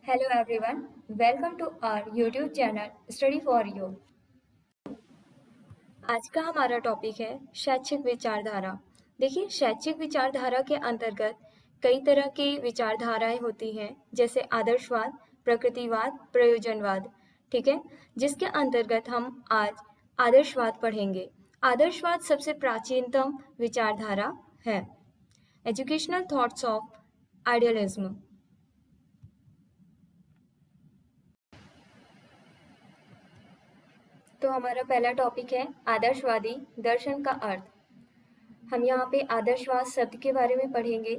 Hello everyone, welcome to our YouTube channel Study for You। आज का हमारा topic है शैक्षिक विचारधारा। देखिए, शैक्षिक विचारधारा के अंतर्गत कई तरह की विचारधाराएं होती हैं, जैसे आदर्शवाद, प्रकृतिवाद, प्रयोजनवाद। ठीक है, जिसके अंतर्गत हम आज आदर्शवाद पढ़ेंगे। आदर्शवाद सबसे प्राचीनतम विचारधारा है। Educational thoughts of idealism. तो हमारा पहला टॉपिक है आदर्शवादी दर्शन का अर्थ। हम यहाँ पे आदर्शवाद शब्द के बारे में पढ़ेंगे।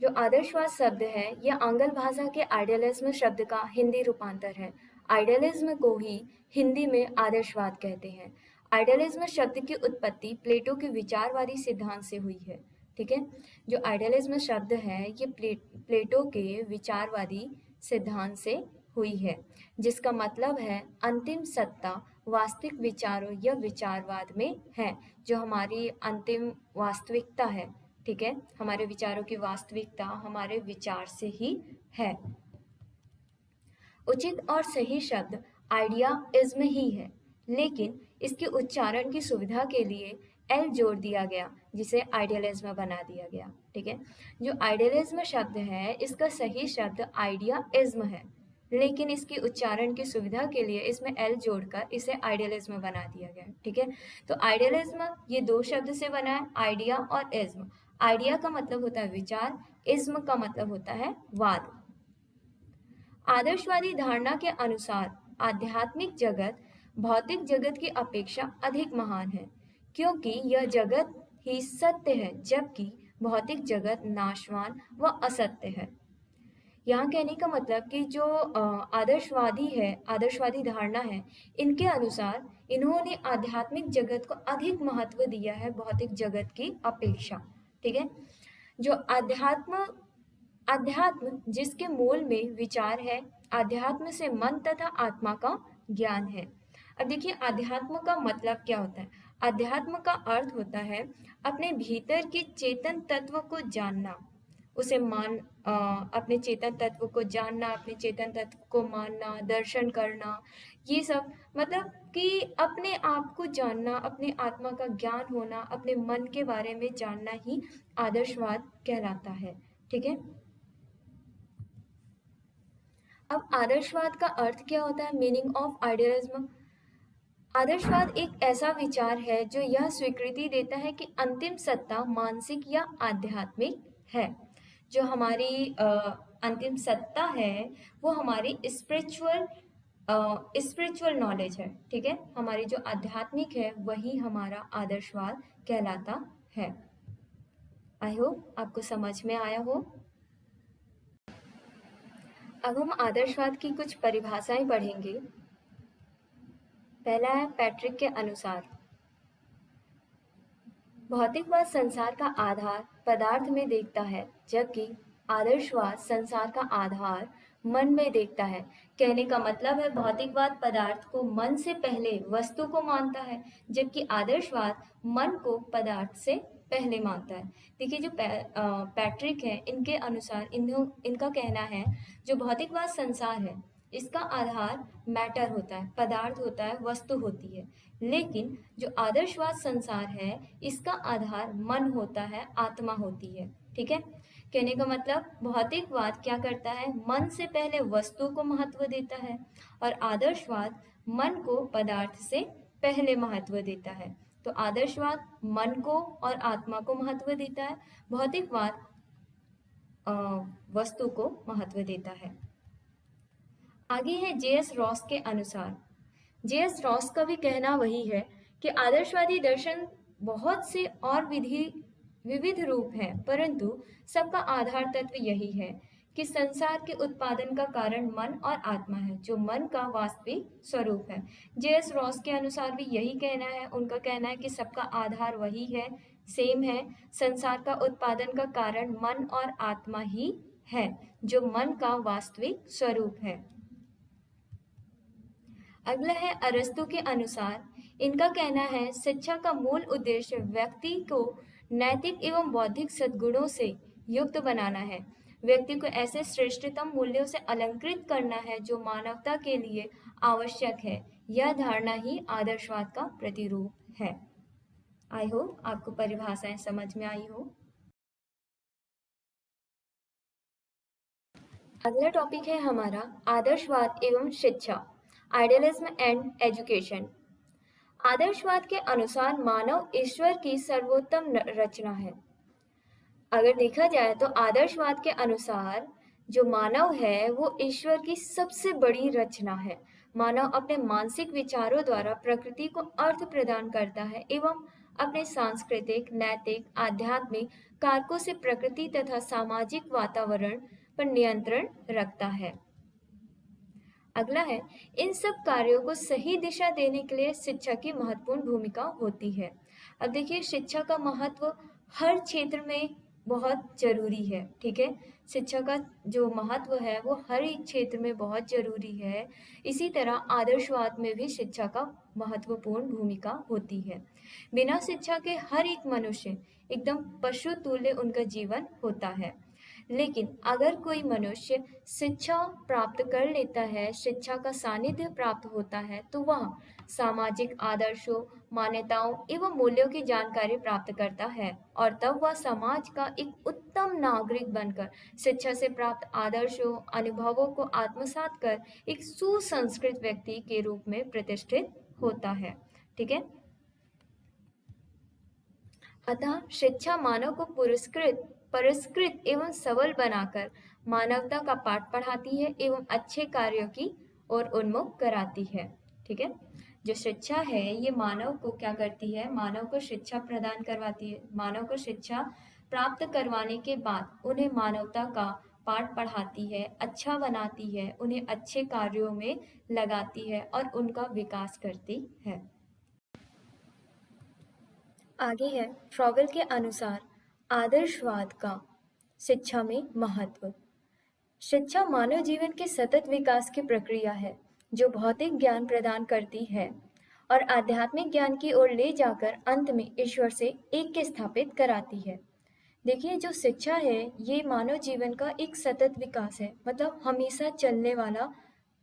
जो आदर्शवाद शब्द है यह आंग्ल भाषा के आइडियलिज्म शब्द का हिंदी रूपांतर है। आइडियलिज्म को ही हिंदी में आदर्शवाद कहते हैं। आइडियलिज्म शब्द की उत्पत्ति प्लेटो के विचारवादी सिद्धांत से हुई है। ठीक है, जो आइडियलिज्म शब्द है ये प्लेटो के विचारवादी सिद्धांत से हुई है, जिसका मतलब है अंतिम सत्ता वास्तविक विचारों या विचारवाद में है। जो हमारी अंतिम वास्तविकता है, ठीक है, हमारे विचारों की वास्तविकता हमारे विचार से ही है। उचित और सही शब्द आइडियाइज्म ही है, लेकिन इसके उच्चारण की सुविधा के लिए एल जोड़ दिया गया, जिसे आइडियलिज्म बना दिया गया। ठीक है, जो आइडियलिज्म शब्द है इसका सही शब्द आइडियाइज्म है, लेकिन इसकी उच्चारण की सुविधा के लिए इसमें एल जोड़कर इसे आइडियलिज्म बना दिया गया। ठीक है, तो आइडियलिज्म ये दो शब्द से बना है, आइडिया और इज्म। आइडिया का मतलब होता है विचार, इज्म का मतलब होता है वाद। आदर्शवादी धारणा के अनुसार आध्यात्मिक जगत भौतिक जगत की अपेक्षा अधिक महान है, क्योंकि यह जगत ही सत्य है, जबकि भौतिक जगत नाशवान व असत्य है। यहाँ कहने का मतलब कि जो आदर्शवादी है, आदर्शवादी धारणा है, इनके अनुसार इन्होंने आध्यात्मिक जगत को अधिक महत्व दिया है भौतिक जगत की अपेक्षा। ठीक है, जो अध्यात्म जिसके मूल में विचार है, अध्यात्म से मन तथा आत्मा का ज्ञान है। अब देखिए, अध्यात्म का मतलब क्या होता है। अध्यात्म का अर्थ होता है अपने भीतर के चेतन तत्व को जानना, उसे अपने चेतन तत्व को जानना, अपने चेतन तत्व को मानना, दर्शन करना, ये सब मतलब कि अपने आप को जानना, अपने आत्मा का ज्ञान होना, अपने मन के बारे में जानना ही आदर्शवाद कहलाता है। ठीक है, अब आदर्शवाद का अर्थ क्या होता है, मीनिंग ऑफ आइडियलिज्म। आदर्शवाद एक ऐसा विचार है जो यह स्वीकृति देता है कि अंतिम सत्ता मानसिक या आध्यात्मिक है। जो हमारी अंतिम सत्ता है वो हमारी स्पिरिचुअल नॉलेज है। ठीक है, हमारी जो आध्यात्मिक है वही हमारा आदर्शवाद कहलाता है। आई होप आपको समझ में आया हो। अब हम आदर्शवाद की कुछ परिभाषाएं पढ़ेंगे। पहला है पैट्रिक के अनुसार, भौतिकवाद संसार का आधार पदार्थ में देखता है, जबकि आदर्शवाद संसार का आधार मन में देखता है। कहने का मतलब है भौतिकवाद पदार्थ को मन से पहले वस्तु को मानता है, जबकि आदर्शवाद मन को पदार्थ से पहले मानता है। देखिए, जो पैट्रिक है इनके अनुसार इनका कहना है जो भौतिकवाद संसार है इसका आधार मैटर होता है, पदार्थ होता है, वस्तु होती है, लेकिन जो आदर्शवाद संसार है इसका आधार मन होता है, आत्मा होती है। ठीक है, कहने का मतलब भौतिकवाद क्या करता है, मन से पहले वस्तु को महत्व देता है, और आदर्शवाद मन को पदार्थ से पहले महत्व देता है। तो आदर्शवाद मन को और आत्मा को महत्व देता है, भौतिकवाद वस्तु को महत्व देता है। आगे है जे.एस. रॉस के अनुसार। जे.एस. रॉस का भी कहना वही है कि आदर्शवादी दर्शन बहुत से और विविध रूप हैं, परंतु सबका आधार तत्व यही है कि संसार के उत्पादन का कारण मन और आत्मा है, जो मन का वास्तविक स्वरूप है। जे.एस. रॉस के अनुसार भी यही कहना है। उनका कहना है कि सबका आधार वही है, सेम है, संसार का उत्पादन का कारण मन और आत्मा ही है, जो मन का वास्तविक स्वरूप है। अगला है अरस्तु के अनुसार। इनका कहना है शिक्षा का मूल उद्देश्य व्यक्ति को नैतिक एवं बौद्धिक सद्गुणों से युक्त बनाना है। व्यक्ति को ऐसे श्रेष्ठतम मूल्यों से अलंकृत करना है जो मानवता के लिए आवश्यक है। यह धारणा ही आदर्शवाद का प्रतिरूप है। आई होप आपको परिभाषाएं समझ में आई हो। अगला टॉपिक है हमारा आदर्शवाद एवं शिक्षा, आइडियलिज्म एंड एजुकेशन। आदर्शवाद के अनुसार मानव ईश्वर की सर्वोत्तम रचना है। अगर देखा जाए तो आदर्शवाद के अनुसार जो मानव है वो ईश्वर की सबसे बड़ी रचना है। मानव अपने मानसिक विचारों द्वारा प्रकृति को अर्थ प्रदान करता है एवं अपने सांस्कृतिक, नैतिक, आध्यात्मिक कारकों से प्रकृति तथा सामाजिक वातावरण पर नियंत्रण रखता है। अगला है, इन सब कार्यों को सही दिशा देने के लिए शिक्षा की महत्वपूर्ण भूमिका होती है। अब देखिए, शिक्षा का महत्व हर क्षेत्र में बहुत जरूरी है। ठीक है, शिक्षा का जो महत्व है वो हर एक क्षेत्र में बहुत जरूरी है। इसी तरह आदर्शवाद में भी शिक्षा का महत्वपूर्ण भूमिका होती है। बिना शिक्षा के हर एक मनुष्य एकदम पशु तुल्य उनका जीवन होता है। लेकिन अगर कोई मनुष्य शिक्षा प्राप्त कर लेता है, शिक्षा का सानिध्य प्राप्त होता है, तो वह सामाजिक आदर्शों, मान्यताओं एवं मूल्यों की जानकारी प्राप्त करता है और तब वह समाज का एक उत्तम नागरिक बनकर शिक्षा से प्राप्त आदर्शों, अनुभवों को आत्मसात कर एक सुसंस्कृत व्यक्ति के रूप में प्रतिष्ठित होता है। ठीक है, अतः शिक्षा मानव को परिष्कृत एवं सबल बनाकर मानवता का पाठ पढ़ाती है एवं अच्छे कार्यों की ओर उन्मुख कराती है। ठीक है, जो शिक्षा है ये मानव को क्या करती है, मानव को शिक्षा प्रदान करवाती है। मानव को शिक्षा प्राप्त करवाने के बाद उन्हें मानवता का पाठ पढ़ाती है, अच्छा बनाती है, उन्हें अच्छे कार्यों में लगाती है और उनका विकास करती है। आगे है, फ्रॉवेल के अनुसार आदर्शवाद का शिक्षा में महत्व। शिक्षा मानव जीवन के सतत विकास की प्रक्रिया है जो भौतिक ज्ञान प्रदान करती है और आध्यात्मिक ज्ञान की ओर ले जाकर अंत में ईश्वर से ऐक्य स्थापित कराती है। देखिए, जो शिक्षा है ये मानव जीवन का एक सतत विकास है, मतलब हमेशा चलने वाला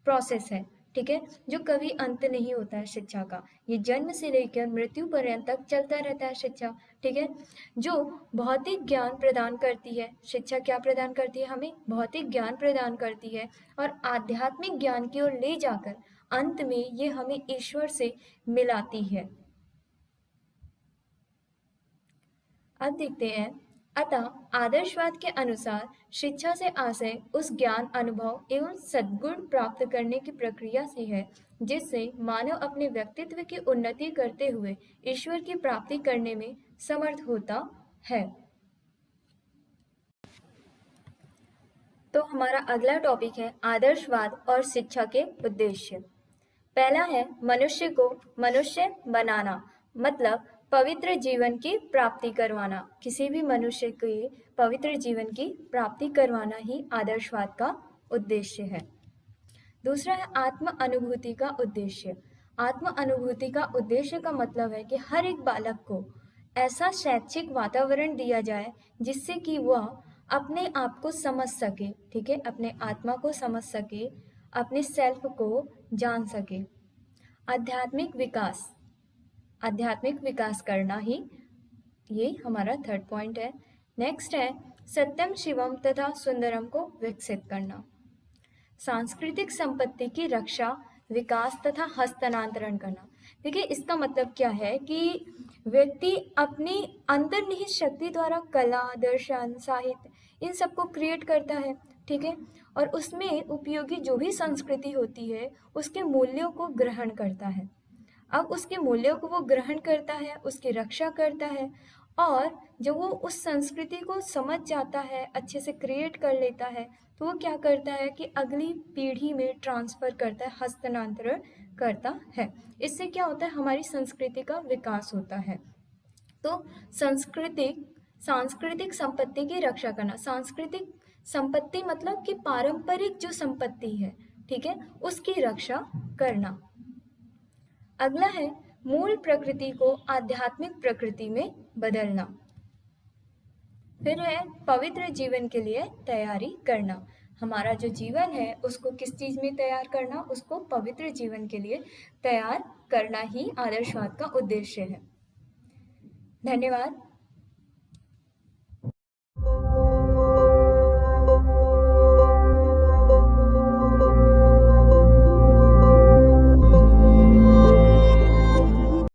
प्रोसेस है। ठीक है, जो कभी अंत नहीं होता है शिक्षा का। ये जन्म से लेकर मृत्यु पर्यंत तक चलता रहता है शिक्षा। ठीक है, जो भौतिक ज्ञान प्रदान करती है, शिक्षा क्या प्रदान करती है, हमें भौतिक ज्ञान प्रदान करती है और आध्यात्मिक ज्ञान की ओर ले जाकर अंत में ये हमें ईश्वर से मिलाती है। अब देखते हैं, अतः आदर्शवाद के अनुसार शिक्षा से आशय उस ज्ञान, अनुभव एवं सद्गुण प्राप्त करने की प्रक्रिया से है जिससे मानव अपने व्यक्तित्व की उन्नति करते हुए ईश्वर की प्राप्ति करने में समर्थ होता है। तो हमारा अगला टॉपिक है आदर्शवाद और शिक्षा के उद्देश्य। पहला है मनुष्य को मनुष्य बनाना, मतलब पवित्र जीवन की प्राप्ति करवाना। किसी भी मनुष्य के पवित्र जीवन की प्राप्ति करवाना ही आदर्शवाद का उद्देश्य है। दूसरा है आत्म अनुभूति का उद्देश्य। आत्म अनुभूति का उद्देश्य का मतलब है कि हर एक बालक को ऐसा शैक्षिक वातावरण दिया जाए जिससे कि वह अपने आप को समझ सके। ठीक है, अपने आत्मा को समझ सके, अपने सेल्फ को जान सके। आध्यात्मिक विकास करना ही ये हमारा थर्ड पॉइंट है। नेक्स्ट है सत्यम शिवम तथा सुंदरम को विकसित करना। सांस्कृतिक संपत्ति की रक्षा, विकास तथा हस्तांतरण करना। देखिए, इसका मतलब क्या है कि व्यक्ति अपनी अंतर्निहित शक्ति द्वारा कला, दर्शन, साहित्य इन सबको क्रिएट करता है। ठीक है, और उसमें उपयोगी जो भी संस्कृति होती है उसके मूल्यों को ग्रहण करता है। अब उसके मूल्यों को वो ग्रहण करता है, उसकी रक्षा करता है और जब वो उस संस्कृति को समझ जाता है, अच्छे से क्रिएट कर लेता है, तो वो क्या करता है कि अगली पीढ़ी में ट्रांसफर करता है, हस्तांतरण करता है। इससे क्या होता है, हमारी संस्कृति का विकास होता है। तो सांस्कृतिक संपत्ति की रक्षा करना। सांस्कृतिक संपत्ति मतलब कि पारंपरिक जो संपत्ति है, ठीक है, उसकी रक्षा करना। अगला है मूल प्रकृति को आध्यात्मिक प्रकृति में बदलना। फिर है पवित्र जीवन के लिए तैयारी करना। हमारा जो जीवन है उसको किस चीज में तैयार करना, उसको पवित्र जीवन के लिए तैयार करना ही आदर्शवाद का उद्देश्य है। धन्यवाद।